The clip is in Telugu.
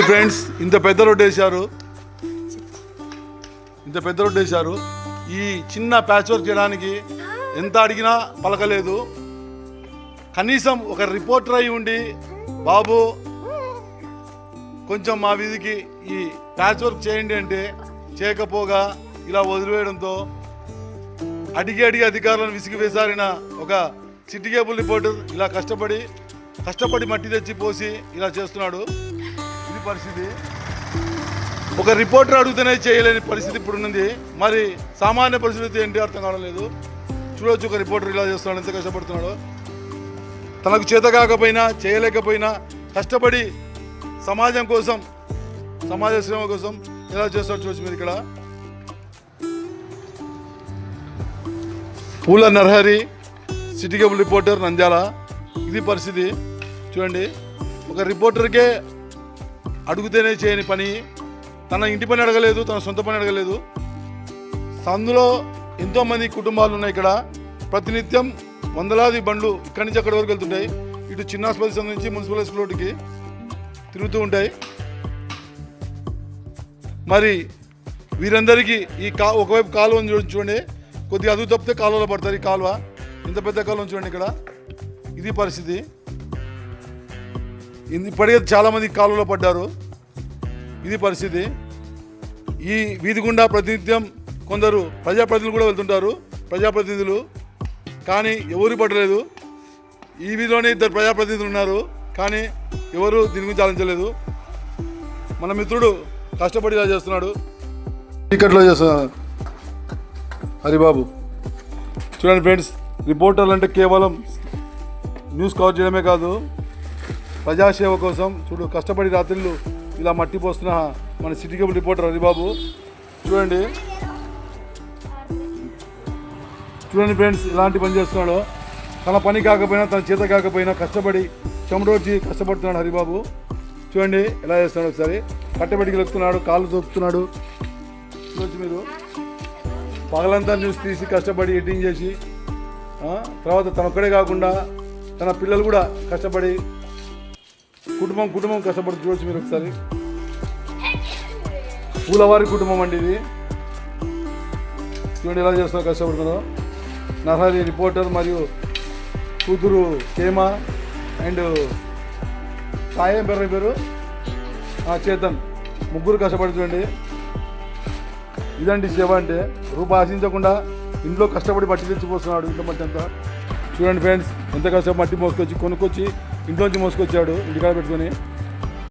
ఫ్రెండ్స్ ఇంత పెద్ద రోడ్డు వేశారు ఈ చిన్న ప్యాచ్ వర్క్ చేయడానికి ఎంత అడిగినా పలకలేదు. కనీసం ఒక రిపోర్టర్ అయి ఉండి బాబు కొంచెం మా వీధికి ఈ ప్యాచ్ వర్క్ చేయండి అంటే చేయకపోగా ఇలా వదిలివేయడంతో అడిగి అధికారులను విసిగివేసారిన ఒక సిటీ కేబుల్ రిపోర్టర్ ఇలా కష్టపడి మట్టి తెచ్చి పోసి ఇలా చేస్తున్నాడు. ఇది పరిస్థితి. ఒక రిపోర్టర్ అడిగితేనే చేయలేని పరిస్థితి ఇప్పుడున్నది. మరి సామాన్య పరిస్థితి ఏంటి అర్థం కావడం లేదు. చూడవచ్చు ఒక రిపోర్టర్ ఇలా చేస్తున్నాడు, ఎంత కష్టపడుతున్నాడు. తనకు చేత కాకపోయినా చేయలేకపోయినా కష్టపడి సమాజం కోసం సమాజ శ్రమ కోసం ఇలా చేస్తాడు. చూసి మీరు ఇక్కడ పూల Narahari city cable reporter Nandyal. ఇది పరిస్థితి చూడండి. ఒక రిపోర్టర్కే అడుగుతేనే చేయని పని, తన ఇంటి పని అడగలేదు, తన సొంత పని అడగలేదు. అందులో ఎంతోమంది కుటుంబాలు ఉన్నాయి. ఇక్కడ ప్రతినిత్యం వందలాది బండ్లు ఇక్కడి నుంచి అక్కడి వరకు వెళ్తుంటాయి. ఇటు చిన్న ఆసుపత్రి నుంచి మున్సిపల్ స్కూల్ రోడ్డుకి తిరుగుతూ ఉంటాయి. మరి వీరందరికీ ఈ ఒకవైపు కాలువను చూడండి, కొద్దిగా అదుపు తప్పితే కాలువలో పడతారు. ఈ కాలువ ఇంత పెద్ద కాలువ చూడండి ఇక్కడ. ఇది పరిస్థితి. ఇప్పటికే చాలామంది కాలువలో పడ్డారు. ఇది పరిస్థితి. ఈ వీధి గుండా ప్రతినిత్యం కొందరు ప్రజాప్రతినిధులు కూడా వెళ్తుంటారు, ప్రజాప్రతినిధులు. కానీ ఎవరు పడలేదు. ఈ వీధిలోనే 2 ప్రజాప్రతినిధులు ఉన్నారు, కానీ ఎవరు దీని గురించి ఆలోచించలేదు. మన మిత్రుడు కష్టపడి ఇలా చేస్తున్నాడు, టికెట్లో చేస్తున్నాడు హరిబాబు. చూడండి ఫ్రెండ్స్, రిపోర్టర్లు అంటే కేవలం న్యూస్ కవర్ చేయడమే కాదు, ప్రజాసేవ కోసం చూడు కష్టపడి రాత్రులు ఇలా మట్టి పోస్తున్న మన సిటీ కేబుల్ రిపోర్టర్ హరిబాబు. చూడండి ఫ్రెండ్స్, ఇలాంటి పని చేస్తున్నాడు. తన పని కాకపోయినా, తన చేత కాకపోయినా కష్టపడి చెమటోడ్చి కష్టపడుతున్నాడు హరిబాబు. చూడండి ఎలా చేస్తున్నాడు. ఒకసారి కట్టబెట్టికి ఎక్కుతున్నాడు, కాళ్ళు తొక్కుతున్నాడు. చూడొచ్చు మీరు. పగలంతా న్యూస్ తీసి కష్టపడి ఎడిటింగ్ చేసి తర్వాత తనొక్కడే కాకుండా తన పిల్లలు కూడా కష్టపడి కుటుంబం కష్టపడి చూడొచ్చు మీరు ఒకసారి. పూలవారి కుటుంబం అండి ఇది. చూడండి ఎలా చేస్తున్నారు, కష్టపడుతున్నారు. నరహరి రిపోర్టర్ మరియు కూతురు హేమ అండ్ సాయం పేరు చేతన్, ముగ్గురు కష్టపడి చూడండి. ఇదండి సేవ అంటే. రూపాయి ఆశించకుండా ఇంట్లో కష్టపడి మట్టి తెచ్చిపోతున్నాడు. ఇంట్లో మట్టి అంతా చూడండి ఫ్రెండ్స్, ఎంత కష్టపడి మట్టి కొనుక్కొచ్చి ఇంట్లోంచి మోసుకొచ్చాడు ఇంటికాడ పెట్టుకొని.